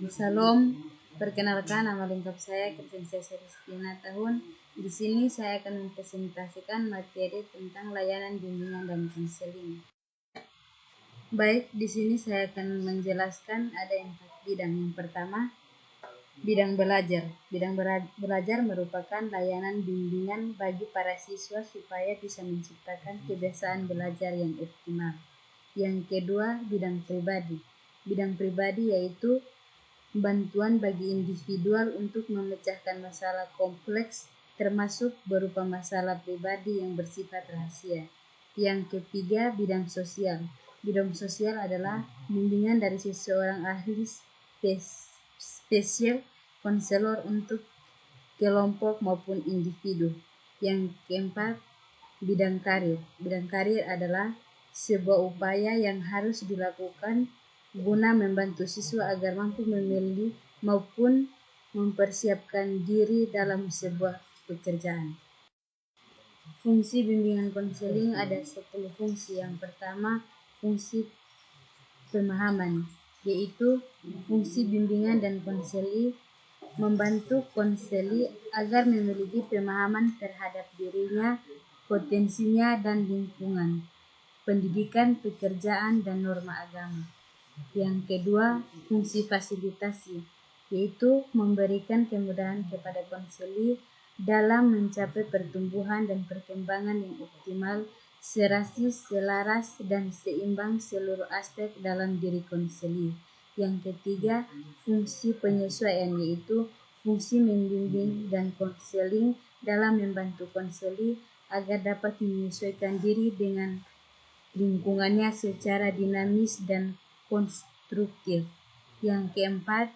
Salam, perkenalkan nama lengkap saya Kristensia Seristina Tahun. Di sini saya akan mempresentasikan materi tentang layanan bimbingan dan konseling. Baik, di sini saya akan menjelaskan ada 4 bidang. Yang pertama, bidang belajar. Bidang belajar merupakan layanan bimbingan bagi para siswa supaya bisa menciptakan kebiasaan belajar yang optimal. Yang kedua, bidang pribadi. Bidang pribadi yaitu bantuan bagi individual untuk memecahkan masalah kompleks termasuk berupa masalah pribadi yang bersifat rahasia. Yang ketiga, bidang sosial. Bidang sosial adalah bimbingan dari seseorang ahli spesial konselor untuk kelompok maupun individu. Yang keempat, bidang karir. Bidang karir adalah sebuah upaya yang harus dilakukan guna membantu siswa agar mampu memilih maupun mempersiapkan diri dalam sebuah pekerjaan. Fungsi bimbingan konseling ada 10 fungsi. Yang pertama, fungsi pemahaman, yaitu fungsi bimbingan dan konseli membantu konseli agar memiliki pemahaman terhadap dirinya, potensinya, dan lingkungan, pendidikan, pekerjaan, dan norma agama. Yang kedua, fungsi fasilitasi, yaitu memberikan kemudahan kepada konseli dalam mencapai pertumbuhan dan perkembangan yang optimal, serasi, selaras, dan seimbang seluruh aspek dalam diri konseli. Yang ketiga, fungsi penyesuaian, yaitu fungsi membimbing dan konseling dalam membantu konseli agar dapat menyesuaikan diri dengan lingkungannya secara dinamis dan konstruktif. Yang keempat,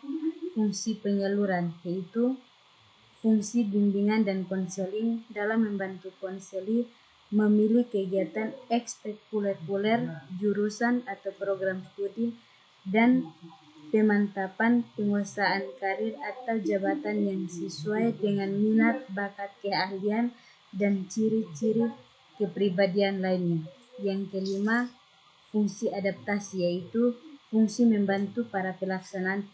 fungsi penyaluran, yaitu fungsi bimbingan dan konseling dalam membantu konseli memilih kegiatan ekstrakurikuler, jurusan atau program studi, dan pemantapan penguasaan karir atau jabatan yang sesuai dengan minat, bakat, keahlian, dan ciri-ciri kepribadian lainnya. Yang kelima, fungsi adaptasi, yaitu fungsi membantu para pelaksanaan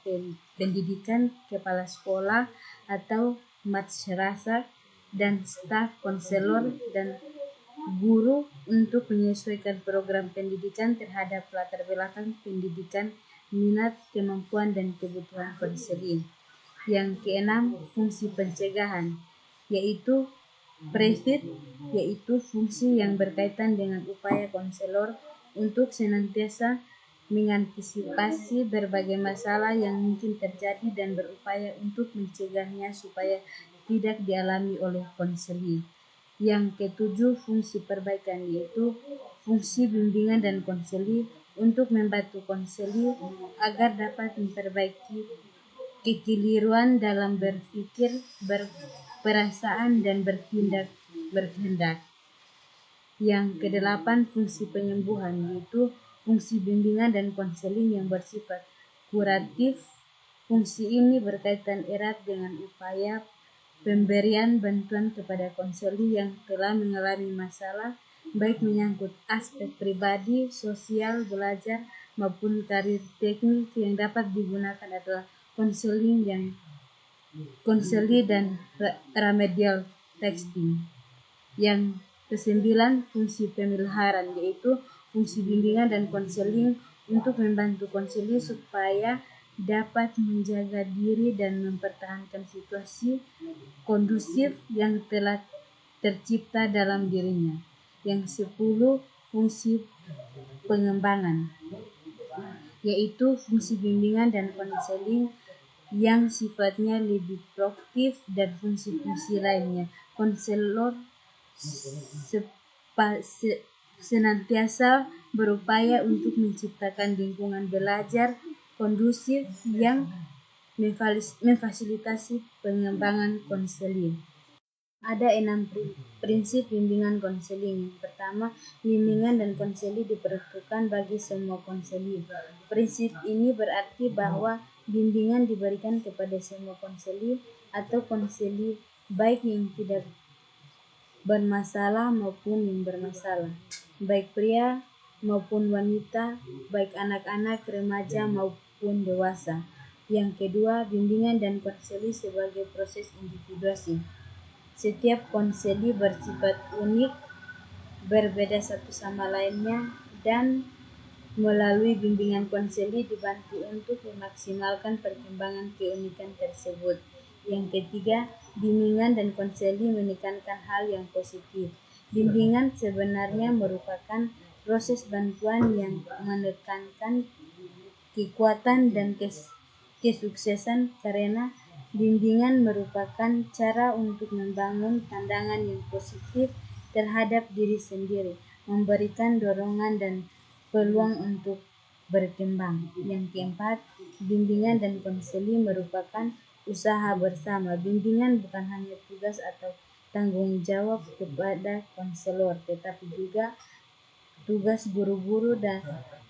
pendidikan, kepala sekolah atau madrasah dan staf konselor dan guru untuk menyesuaikan program pendidikan terhadap latar belakang pendidikan, minat, kemampuan, dan kebutuhan konseli. Yang keenam, fungsi pencegahan, yaitu prevent, yaitu fungsi yang berkaitan dengan upaya konselor untuk senantiasa mengantisipasi berbagai masalah yang mungkin terjadi dan berupaya untuk mencegahnya supaya tidak dialami oleh konseli. Yang ketujuh, fungsi perbaikan, yaitu fungsi bimbingan dan konseli untuk membantu konseli agar dapat memperbaiki kekeliruan dalam berpikir, berperasaan, dan bertindak. Yang kedelapan, fungsi penyembuhan, yaitu fungsi bimbingan dan konseling yang bersifat kuratif. Fungsi ini berkaitan erat dengan upaya pemberian bantuan kepada konseli yang telah mengalami masalah, baik menyangkut aspek pribadi, sosial, belajar, maupun karir. Teknik yang dapat digunakan adalah konseling dan remedial texting. Yang kesembilan, fungsi pemeliharaan, yaitu fungsi bimbingan dan konseling untuk membantu konseli supaya dapat menjaga diri dan mempertahankan situasi kondusif yang telah tercipta dalam dirinya. Yang 10, fungsi pengembangan, yaitu fungsi bimbingan dan konseling yang sifatnya lebih proaktif dan fungsi-fungsi lainnya. Konselor senantiasa berupaya untuk menciptakan lingkungan belajar kondusif yang memfasilitasi pengembangan konseling. Ada 6 prinsip bimbingan konseling. Yang pertama, bimbingan dan konseling diperuntukkan bagi semua konseli. Prinsip ini berarti bahwa bimbingan diberikan kepada semua konseli atau konseli baik yang tidak bermasalah maupun yang bermasalah, baik pria maupun wanita, baik anak-anak, remaja maupun dewasa. Yang kedua, bimbingan dan konseli sebagai proses individuasi. Setiap konseli bersifat unik, berbeda satu sama lainnya, dan melalui bimbingan konseli dibantu untuk memaksimalkan perkembangan keunikan tersebut. Yang ketiga, bimbingan dan konseli menekankan hal yang positif. Bimbingan sebenarnya merupakan proses bantuan yang menekankan kekuatan dan kesuksesan, karena bimbingan merupakan cara untuk membangun pandangan yang positif terhadap diri sendiri, memberikan dorongan dan peluang untuk berkembang. Yang keempat, bimbingan dan konseli merupakan usaha bersama. Bimbingan bukan hanya tugas atau tanggung jawab kepada konselor, tetapi juga tugas guru-guru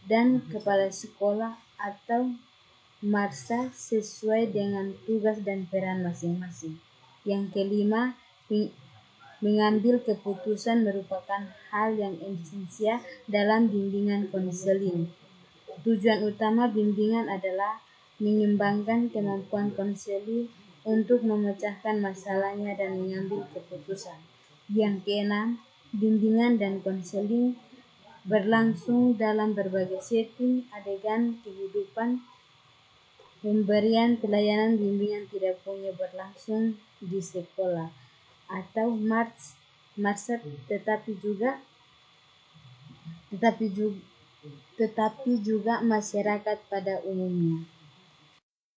dan kepala sekolah atau marsa sesuai dengan tugas dan peran masing-masing. Yang kelima, mengambil keputusan merupakan hal yang esensial dalam bimbingan konseling. Tujuan utama bimbingan adalah mengembangkan kemampuan konseli untuk memecahkan masalahnya dan mengambil keputusan. Yang keenam, bimbingan dan konseling berlangsung dalam berbagai setting adegan kehidupan. Pemberian pelayanan bimbingan tidak punya berlangsung di sekolah atau marsa, tetapi juga masyarakat pada umumnya.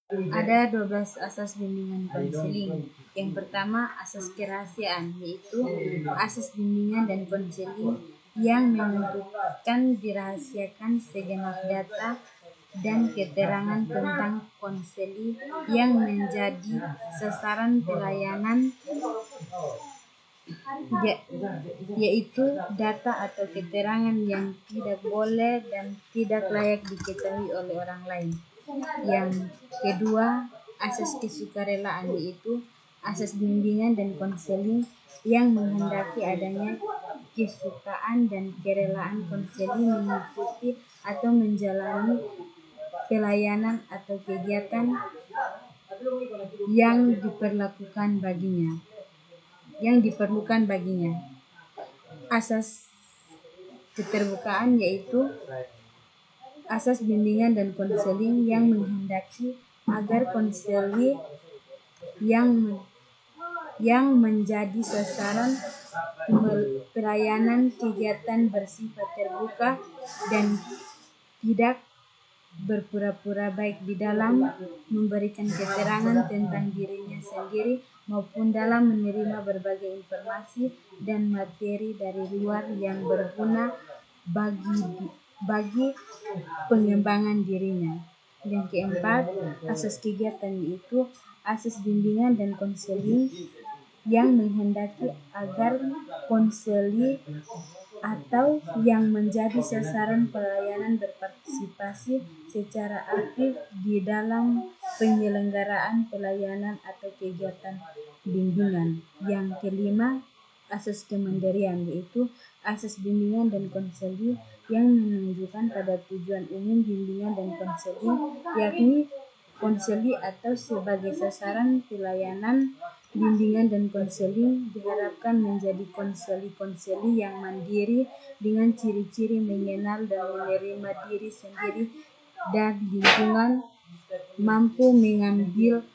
Ada 12 asas bimbingan konseling. Yang pertama, asas kerahasiaan, yaitu asas bimbingan dan konseling yang menentukan dirahasiakan segenap data dan keterangan tentang konseli yang menjadi sasaran pelayanan, yaitu data atau keterangan yang tidak boleh dan tidak layak diketahui oleh orang lain. Yang kedua, asas kesukarelaan, yaitu asas bimbingan dan konseling yang menghendaki adanya kesukaan dan kerelaan konseli mengikuti atau menjalani pelayanan atau kegiatan yang diperlukan baginya. Asas keterbukaan, yaitu asas bimbingan dan konseling yang menghendaki agar konseli yang menjadi sasaran pelayanan kegiatan bersifat terbuka dan tidak berpura-pura, baik di dalam memberikan keterangan tentang dirinya sendiri maupun dalam menerima berbagai informasi dan materi dari luar yang berguna bagi pengembangan dirinya. Yang keempat, asas kegiatan, yaitu asas bimbingan dan konseling yang menghendaki agar konseli atau yang menjadi sasaran pelayanan berpartisipasi secara aktif di dalam penyelenggaraan pelayanan atau kegiatan bimbingan. Yang kelima, asas kemandirian, yaitu asas bimbingan dan konseling yang menunjukkan pada tujuan umum bimbingan dan konseling, yakni konseli atau sebagai sasaran pelayanan. Bimbingan dan konseling diharapkan menjadi konseli yang mandiri dengan ciri-ciri mengenal dan menerima diri sendiri dan lingkungan, mampu mengambil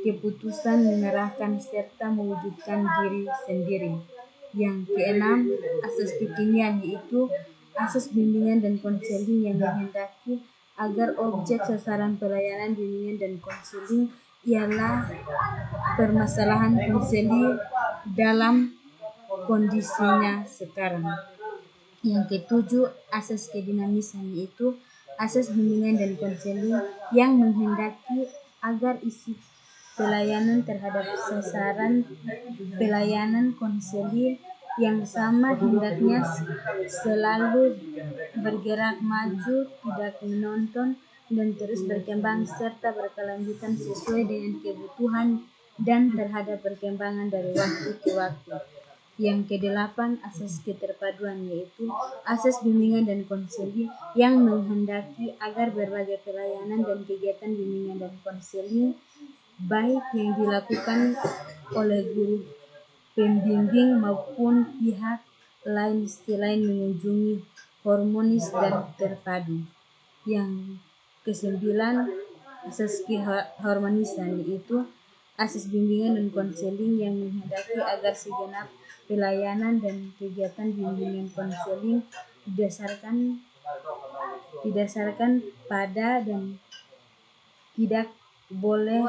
keputusan, mengarahkan serta mewujudkan diri sendiri. Yang keenam, asas kekinian, yaitu asas bimbingan dan konseling yang menghendaki agar objek sasaran pelayanan bimbingan dan konseling ialah permasalahan konseli dalam kondisinya sekarang. Yang ketujuh, asas kedinamisan, yaitu asas bimbingan dan konseling yang menghendaki agar isi pelayanan terhadap sasaran pelayanan konseli yang sama hendaknya selalu bergerak maju, tidak menonton, dan terus berkembang serta berkelanjutan sesuai dengan kebutuhan dan terhadap perkembangan dari waktu ke waktu. Yang kedelapan, asas keterpaduan, yaitu asas bimbingan dan konseling yang menghendaki agar berbagai pelayanan dan kegiatan bimbingan dan konseling baik yang dilakukan oleh guru pembimbing maupun pihak lain selain mengunjungi harmonis dan terpadu. Yang kesembilan, asas keharmonisan, yaitu asas bimbingan dan konseling yang menghendaki agar segenap pelayanan dan kegiatan bimbingan konseling didasarkan pada dan tidak boleh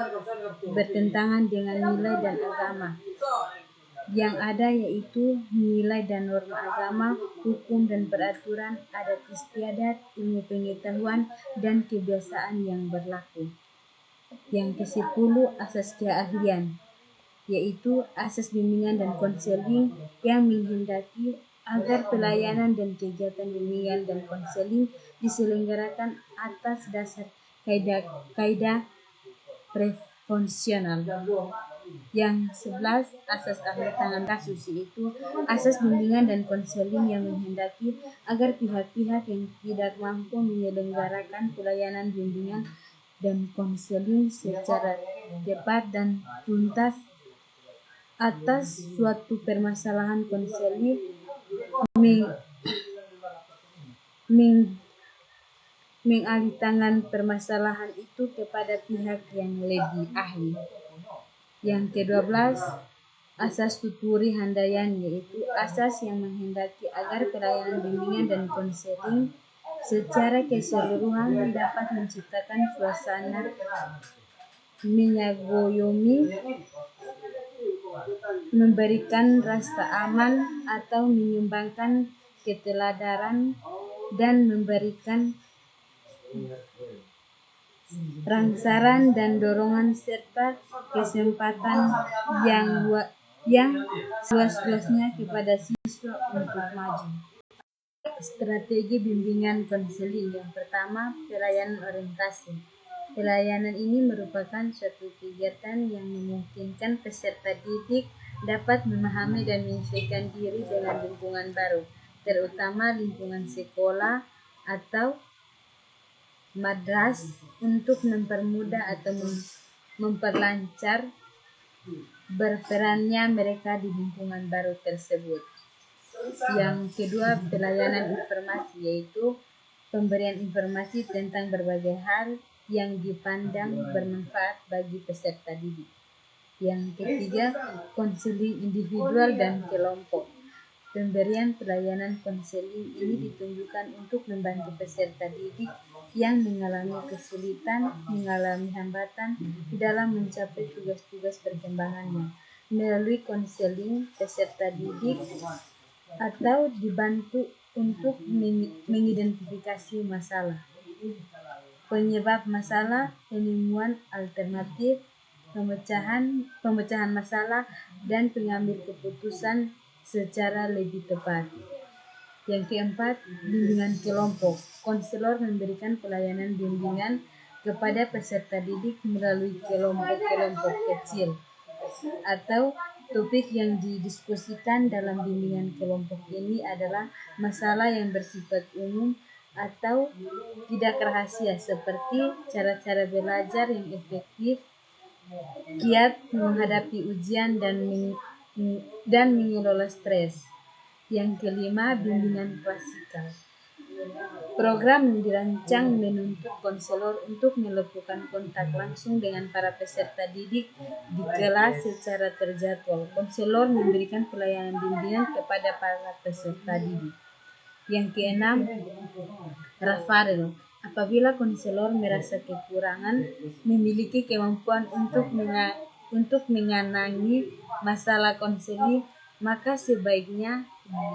bertentangan dengan nilai dan agama yang ada, yaitu nilai dan norma agama, hukum dan peraturan, adat istiadat, ilmu pengetahuan, dan kebiasaan yang berlaku. Yang ke-10, asas keahlian, yaitu asas bimbingan dan konseling yang menghendaki agar pelayanan dan kegiatan bimbingan dan konseling diselenggarakan atas dasar kaidah profesional. Yang 11, asas ahli tangan kasus, yaitu asas bimbingan dan konseling yang menghendaki agar pihak-pihak yang tidak mampu menyelenggarakan pelayanan bimbingan dan konseling secara tepat dan tuntas atas suatu permasalahan konseling mengalihkan permasalahan itu kepada pihak yang lebih ahli. Yang ke-12, asas tuturi handayani, yaitu asas yang menghendaki agar pelayanan bimbingan dan konseling secara keseluruhan dapat menciptakan suasana mengayomi, memberikan rasa aman atau menyumbangkan keteladanan dan memberikan rangsangan dan dorongan serta kesempatan yang seluas-luasnya kepada siswa untuk maju. Strategi bimbingan konseling. Yang pertama, pelayanan orientasi. Pelayanan ini merupakan suatu kegiatan yang memungkinkan peserta didik dapat memahami dan menyesuaikan diri dengan lingkungan baru, terutama lingkungan sekolah atau madras, untuk mempermudah atau memperlancar berperannya mereka di lingkungan baru tersebut. Yang kedua, pelayanan informasi, yaitu pemberian informasi tentang berbagai hal yang dipandang bermanfaat bagi peserta didik. Yang ketiga, konseling individual dan kelompok. Pemberian pelayanan konseling ini ditunjukkan untuk membantu peserta didik yang mengalami kesulitan, mengalami hambatan dalam mencapai tugas-tugas perkembangannya. Melalui konseling, peserta didik atau dibantu untuk mengidentifikasi masalah, penyebab masalah, penemuan alternatif, pemecahan masalah, dan pengambil keputusan secara lebih tepat. Yang keempat, bimbingan kelompok. Konselor memberikan pelayanan bimbingan kepada peserta didik melalui kelompok-kelompok kecil atau topik yang didiskusikan dalam bimbingan kelompok ini adalah masalah yang bersifat umum atau tidak rahasia, seperti cara-cara belajar yang efektif, kiat menghadapi ujian, dan mengelola stres. Yang kelima, bimbingan klasikal. Program yang dirancang menuntut konselor untuk melakukan kontak langsung dengan para peserta didik di kelas secara terjadwal. Konselor memberikan pelayanan bimbingan kepada para peserta didik. Yang keenam, referral. Apabila konselor merasa kekurangan memiliki kemampuan untuk mengenangi masalah konseling, maka sebaiknya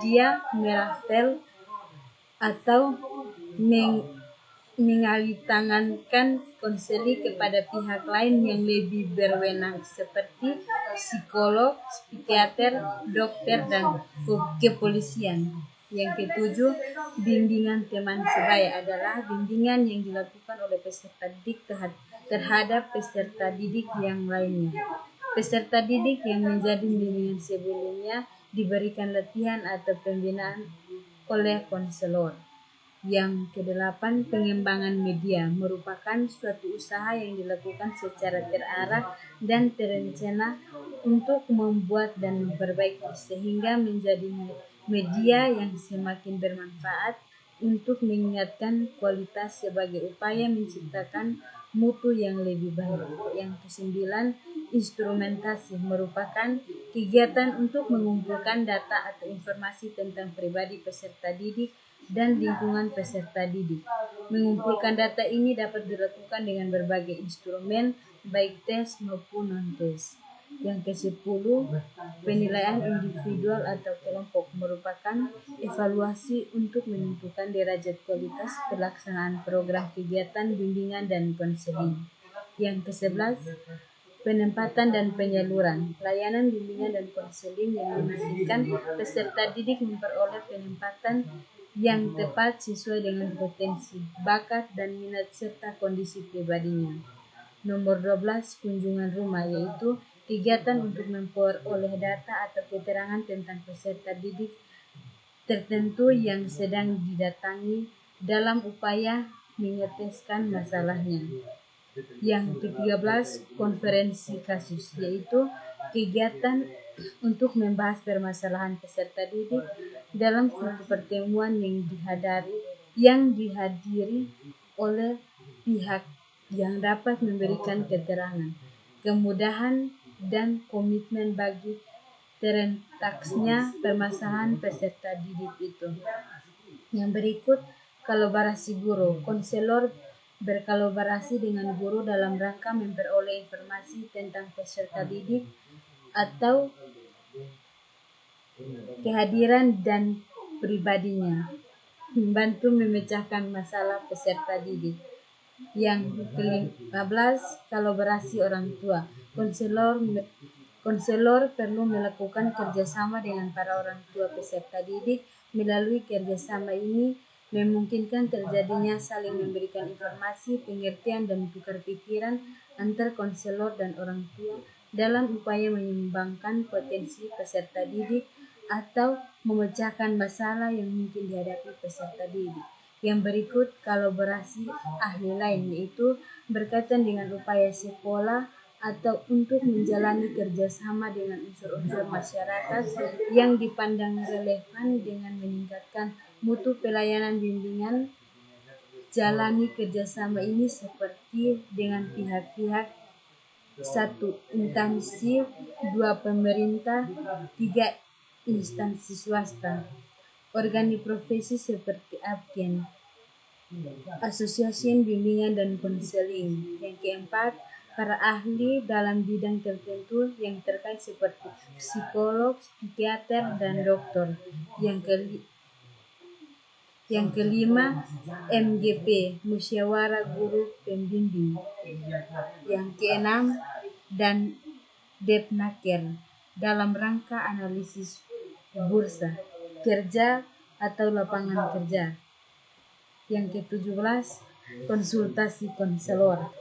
dia merafel atau mengalihtangankan konseling kepada pihak lain yang lebih berwenang, seperti psikolog, psikiater, dokter, dan kepolisian. Yang ketujuh, bimbingan teman sebaya adalah bimbingan yang dilakukan oleh peserta didik terhadap peserta didik yang lainnya. Peserta didik yang menjadi bimbingan sebelumnya diberikan latihan atau pembinaan oleh konselor. Yang kedelapan, pengembangan media merupakan suatu usaha yang dilakukan secara terarah dan terencana untuk membuat dan memperbaiki sehingga menjadi media yang semakin bermanfaat untuk meningkatkan kualitas sebagai upaya menciptakan mutu yang lebih baik. Yang kesembilan, instrumentasi merupakan kegiatan untuk mengumpulkan data atau informasi tentang pribadi peserta didik dan lingkungan peserta didik. Mengumpulkan data ini dapat dilakukan dengan berbagai instrumen, baik tes maupun non-tes. Yang ke-10, penilaian individual atau kelompok merupakan evaluasi untuk menentukan derajat kualitas pelaksanaan program kegiatan bimbingan dan konseling. Yang ke-11, penempatan dan penyaluran layanan bimbingan dan konseling yang memungkinkan peserta didik memperoleh penempatan yang tepat sesuai dengan potensi, bakat, dan minat serta kondisi pribadinya. Nomor 12, kunjungan rumah, yaitu kegiatan untuk memperoleh data atau keterangan tentang peserta didik tertentu yang sedang didatangi dalam upaya mengeteskan masalahnya. Yang ke-13, konferensi kasus, yaitu kegiatan untuk membahas permasalahan peserta didik dalam suatu pertemuan yang dihadiri oleh pihak yang dapat memberikan keterangan, kemudahan, dan komitmen bagi terentasnya permasalahan peserta didik itu. Yang berikut, kolaborasi guru. Konselor berkolaborasi dengan guru dalam rangka memperoleh informasi tentang peserta didik atau kehadiran dan pribadinya, membantu memecahkan masalah peserta didik. Yang ke-15, kolaborasi orang tua. Konselor perlu melakukan kerjasama dengan para orang tua peserta didik. Melalui kerjasama ini memungkinkan terjadinya saling memberikan informasi, pengertian, dan tukar pikiran antar konselor dan orang tua dalam upaya menyeimbangkan potensi peserta didik atau memecahkan masalah yang mungkin dihadapi peserta didik. Yang berikut, kolaborasi ahli lain, yaitu berkaitan dengan upaya sekolah atau untuk menjalani kerjasama dengan unsur-unsur masyarakat yang dipandang relevan dengan meningkatkan mutu pelayanan bimbingan. Jalani kerjasama ini seperti dengan pihak-pihak: 1. Instansi, 2. Pemerintah, 3. Instansi swasta, organi profesi seperti APKEN, asosiasi bimbingan dan konseling. Yang keempat, para ahli dalam bidang tertentu yang terkait seperti psikolog, psikiater, dan dokter. Yang kelima, MGP, musyawarah guru pembimbing. Yang keenam, dan Depnaker, dalam rangka analisis bursa kerja atau lapangan kerja. Yang ke-17, konsultasi konselor,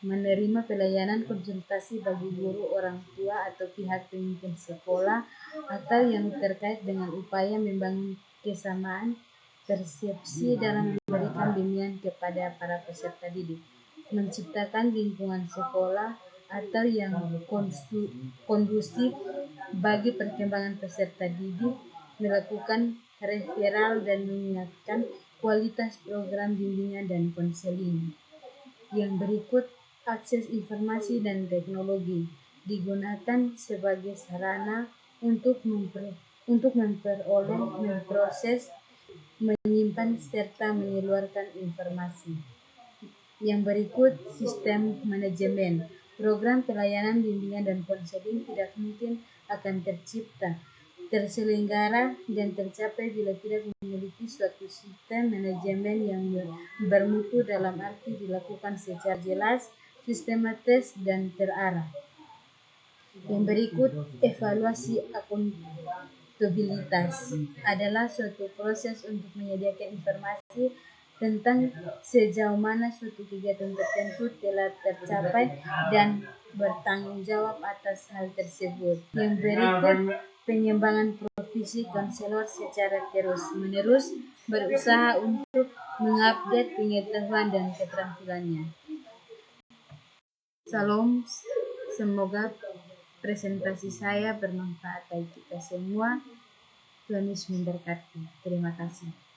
menerima pelayanan konsultasi bagi guru, orang tua, atau pihak pemimpin sekolah atau yang terkait dengan upaya membangun kesamaan persepsi dalam memberikan bimbingan kepada para peserta didik, menciptakan lingkungan sekolah atau yang kondusif bagi perkembangan peserta didik, melakukan referral, dan meningkatkan kualitas program bimbingan dan konseling. Yang berikut, akses informasi dan teknologi digunakan sebagai sarana untuk memperoleh, memproses, menyimpan, serta mengeluarkan informasi. Yang berikut, sistem manajemen. Program pelayanan bimbingan dan konseling tidak mungkin akan tercipta, terselenggara, dan tercapai bila tidak memiliki suatu sistem manajemen yang bermutu, dalam arti dilakukan secara jelas, sistematis, dan terarah. Yang berikut, evaluasi akuntabilitas adalah suatu proses untuk menyediakan informasi tentang sejauh mana suatu kegiatan tertentu telah tercapai dan bertanggung jawab atas hal tersebut. Yang berikut, pengembangan profesi konselor secara terus-menerus berusaha untuk mengupdate pengetahuan dan keterampilannya. Salam, semoga presentasi saya bermanfaat bagi kita semua. Tuhan Yesus memberkati. Terima kasih.